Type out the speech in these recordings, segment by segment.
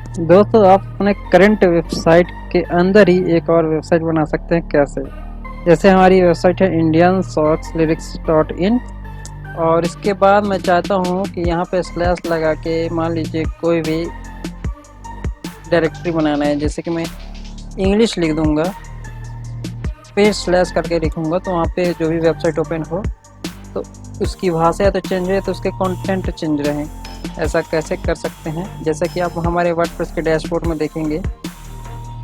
दोस्तों आप अपने करंट वेबसाइट के अंदर ही एक और वेबसाइट बना सकते हैं। कैसे? जैसे हमारी वेबसाइट है indiansockslyrics.in और इसके बाद मैं चाहता हूँ कि यहाँ पे स्लैश लगा के मान लीजिए कोई भी डायरेक्टरी बनाना है। जैसे कि मैं इंग्लिश लिख दूँगा, फिर स्लैश करके लिखूँगा, तो वहाँ पे जो भी वेबसाइट ओपन हो तो उसकी भाषा या तो चेंज रहे तो उसके कंटेंट चेंज रहें। ऐसा कैसे कर सकते हैं? जैसा कि आप हमारे वर्डप्रेस के डैशबोर्ड में देखेंगे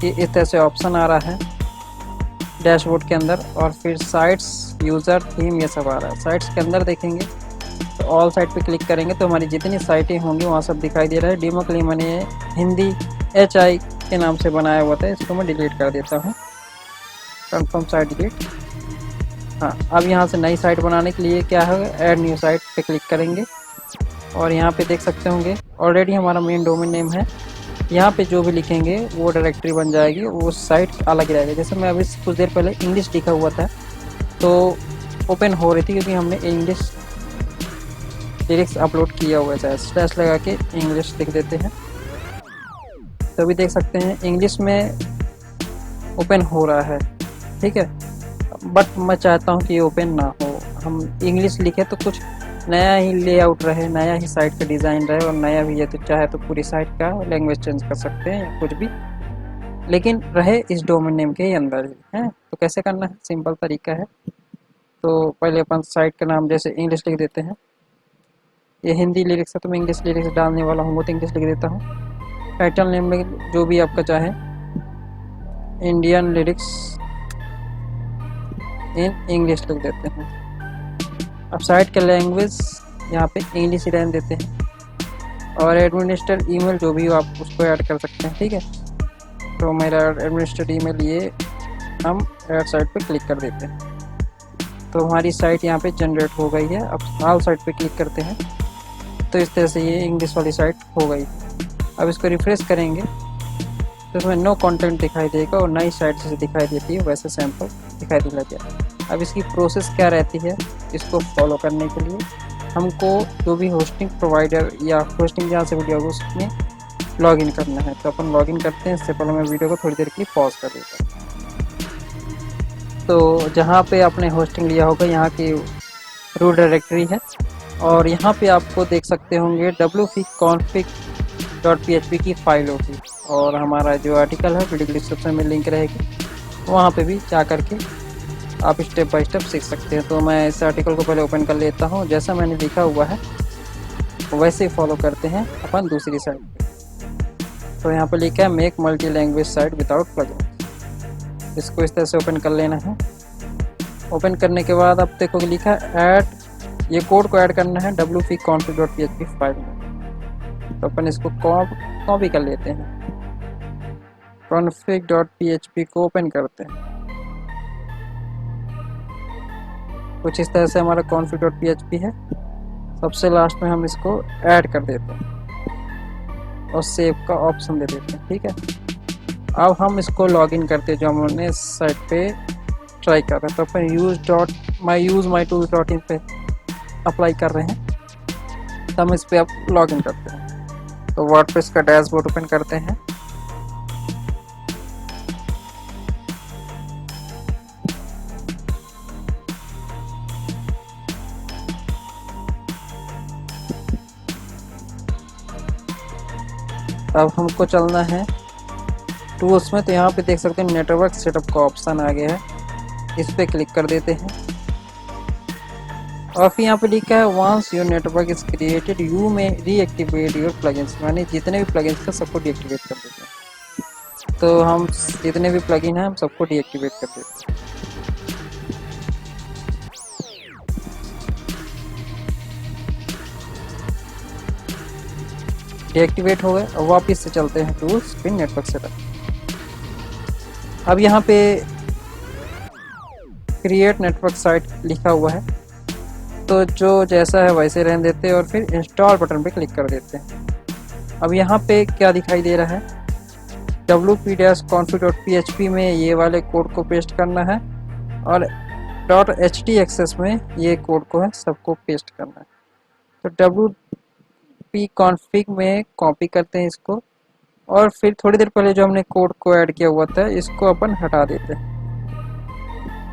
कि इस तरह से ऑप्शन आ रहा है डैशबोर्ड के अंदर, और फिर साइट्स, यूज़र, थीम, ये सब आ रहा है। साइट्स के अंदर देखेंगे तो ऑल साइट पे क्लिक करेंगे तो हमारी जितनी साइटें होंगी वहाँ सब दिखाई दे रहा है। डेमो के लिए मैंने हिंदी HI के नाम से बनाया हुआ था, इसको मैं डिलीट कर देता हूँ। Confirm site delete. हाँ, अब यहाँ से नई साइट बनाने के लिए क्या है, ऐड न्यू साइट पे क्लिक करेंगे और यहाँ पे देख सकते होंगे ऑलरेडी हमारा मेन डोमेन नेम है। यहाँ पे जो भी लिखेंगे वो डायरेक्टरी बन जाएगी, वो साइट अलग रहेगा। जैसे मैं अभी कुछ देर पहले इंग्लिश लिखा हुआ था तो ओपन हो रही थी क्योंकि हमने इंग्लिश लिरिक्स अपलोड किया हुआ था। स्लैश लगा के इंग्लिश लिख देते हैं तो अभी देख सकते हैं इंग्लिश में ओपन हो रहा है। ठीक है, बट मैं चाहता हूँ कि ये ओपन ना हो, हम इंग्लिश लिखे तो कुछ नया ही लेआउट रहे, नया ही साइट का डिज़ाइन रहे, और नया भी है तो चाहे तो पूरी साइट का लैंग्वेज चेंज कर सकते हैं या कुछ भी, लेकिन रहे इस डोमेन नेम के ही अंदर ही है। तो कैसे करना है, सिंपल तरीका है। तो पहले अपन साइट का नाम जैसे इंग्लिश लिख देते हैं। ये हिंदी लिरिक्स है तो मैं इंग्लिश लिरिक्स डालने वाला हूँ, वो तो इंग्लिश लिख देता हूँ। टाइटल नेम में जो भी आपका चाहे, इंडियन लिरिक्स इन इंग्लिश लिख देते हैं। अब साइट का लैंग्वेज यहाँ पे इंग्लिश ही रहने देते हैं, और एडमिनिस्टर ईमेल जो भी हो आप उसको ऐड कर सकते हैं। ठीक है, तो मेरा एडमिनिस्टर ईमेल ये हम ऐड साइट पे क्लिक कर देते हैं तो हमारी साइट यहाँ पे जनरेट हो गई है। अब ऑल साइट पे क्लिक करते हैं तो इस तरह से ये इंग्लिश वाली साइट हो गई। अब इसको रिफ्रेश करेंगे तो इसमें नो कंटेंट दिखाई देगा और नई साइट जैसे दिखाई देती है वैसे सैंपल दिखाई देने लग गया। अब इसकी प्रोसेस क्या रहती है, इसको फॉलो करने के लिए हमको जो भी होस्टिंग प्रोवाइडर या होस्टिंग जहाँ से वीडियो होगा उसमें लॉगिन करना है। तो अपन लॉगिन करते हैं। इससे पहले मैं वीडियो को थोड़ी देर के लिए पॉज कर देता हूँ। तो जहाँ पे आपने होस्टिंग लिया होगा यहाँ की रूट डायरेक्टरी है, और यहाँ पे आपको देख सकते होंगे wp-config.php की फाइल होगी, और हमारा जो आर्टिकल है वीडियो डिस्क्रिप्शन में लिंक रहेगी, वहाँ पे भी जा करके आप स्टेप बाय स्टेप सीख सकते हैं। तो मैं इस आर्टिकल को पहले ओपन कर लेता हूँ, जैसा मैंने लिखा हुआ है वैसे ही फॉलो करते हैं अपन दूसरी साइड पे। तो यहाँ पे लिखा है make multi language site without plugin, इसको इस तरह से ओपन कर लेना है। ओपन करने के बाद अब देखो लिखा है ऐड, ये कोड को ऐड करना है wp-config.php फाइल में। तो अपन इसको कॉपी कर लेते हैं, config.php को ओपन करते हैं। कुछ इस तरह से हमारा config.php है। सबसे लास्ट में हम इसको ऐड कर देते हैं और सेव का ऑप्शन दे देते हैं। ठीक है, अब हम इसको लॉगिन करते हैं जो हमने साइट पे ट्राई कर रहे हैं। तो अपन use.my पे अप्लाई कर रहे हैं, तो हम इस पर अब लॉगिन करते हैं। तो वर्डप्रेस का डैशबोर्ड ओपन करते हैं। अब हमको चलना है टूल्स में, तो यहाँ पे देख सकते हैं नेटवर्क सेटअप का ऑप्शन आ गया है, इस पर क्लिक कर देते हैं। और फिर यहाँ पे लिखा है once your network is created you may reactivate your plugins, यानी जितने भी प्लगइन्स का सबको डीएक्टिवेट कर देते हैं। तो हम जितने भी प्लगइन हैं हम सबको डीएक्टिवेट कर देते हैं। डीएक्टिवेट हो गए। अब वापस से चलते हैं टूल्स, फिर नेटवर्क सेटअप। अब यहाँ पे क्रिएट नेटवर्क साइट लिखा हुआ है, तो जो जैसा है वैसे रहने देते हैं और फिर इंस्टॉल बटन पे क्लिक कर देते हैं। अब यहाँ पे क्या दिखाई दे रहा है, wp-config.php में ये वाले कोड को पेस्ट करना है और .htxs में ये कोड को है सबको पेस्ट करना है। तो wp-config में कॉपी करते हैं इसको और फिर थोड़ी देर पहले जो हमने कोड को ऐड किया हुआ था इसको अपन हटा देते हैं,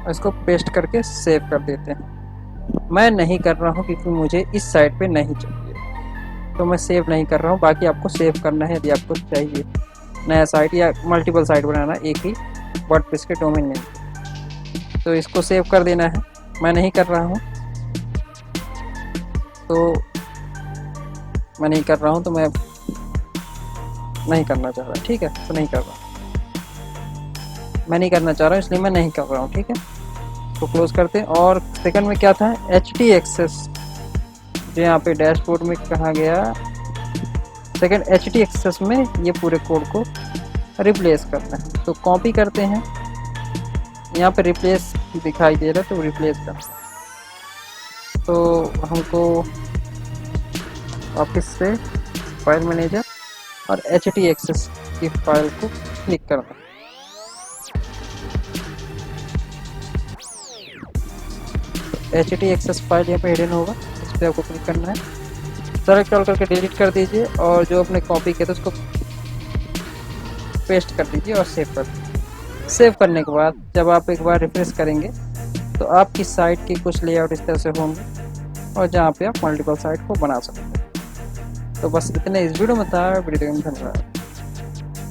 इसको पेस्ट करके सेव कर देते हैं। मैं नहीं कर रहा हूँ क्योंकि मुझे इस साइट पे नहीं चाहिए, तो मैं सेव नहीं कर रहा हूँ। बाकी आपको सेव करना है यदि आपको चाहिए नया साइट या मल्टीपल साइट बनाना एक ही वर्डप्रेस के डोमेन में, तो इसको सेव कर देना है। मैं नहीं कर रहा हूँ, तो मैं नहीं कर रहा हूँ, तो मैं नहीं करना चाह रहा, ठीक है, तो नहीं कर रहा, मैं नहीं करना चाह रहा हूँ इसलिए मैं नहीं कर रहा हूँ, ठीक है। तो क्लोज करते हैं। और सेकंड में क्या था, HT एक्सेस, जो यहाँ पे डैशबोर्ड में कहा गया, सेकंड HT एक्सेस में ये पूरे कोड को रिप्लेस करना है। तो कॉपी करते हैं, यहाँ पे रिप्लेस दिखाई दे रहा है तो रिप्लेस करते हैं। तो हमको ऑफिस से फाइल मैनेजर और HT एक्सेस की फाइल को क्लिक करना है। HT एक्सेस फाइल यहाँ पे हिडन होगा, इस पर आपको क्लिक करना है, सेलेक्ट ऑल करके डिलीट कर दीजिए और जो आपने कॉपी किया था उसको पेस्ट कर दीजिए और सेव कर दीजिए। सेव करने के बाद जब आप एक बार रिफ्रेश करेंगे तो आपकी साइट की कुछ लेआउट इस तरह से होंगे और जहाँ पे आप मल्टीपल साइट को बना सकते हैं। तो बस इतने इस वीडियो में था। वीडियो में धन्यवाद।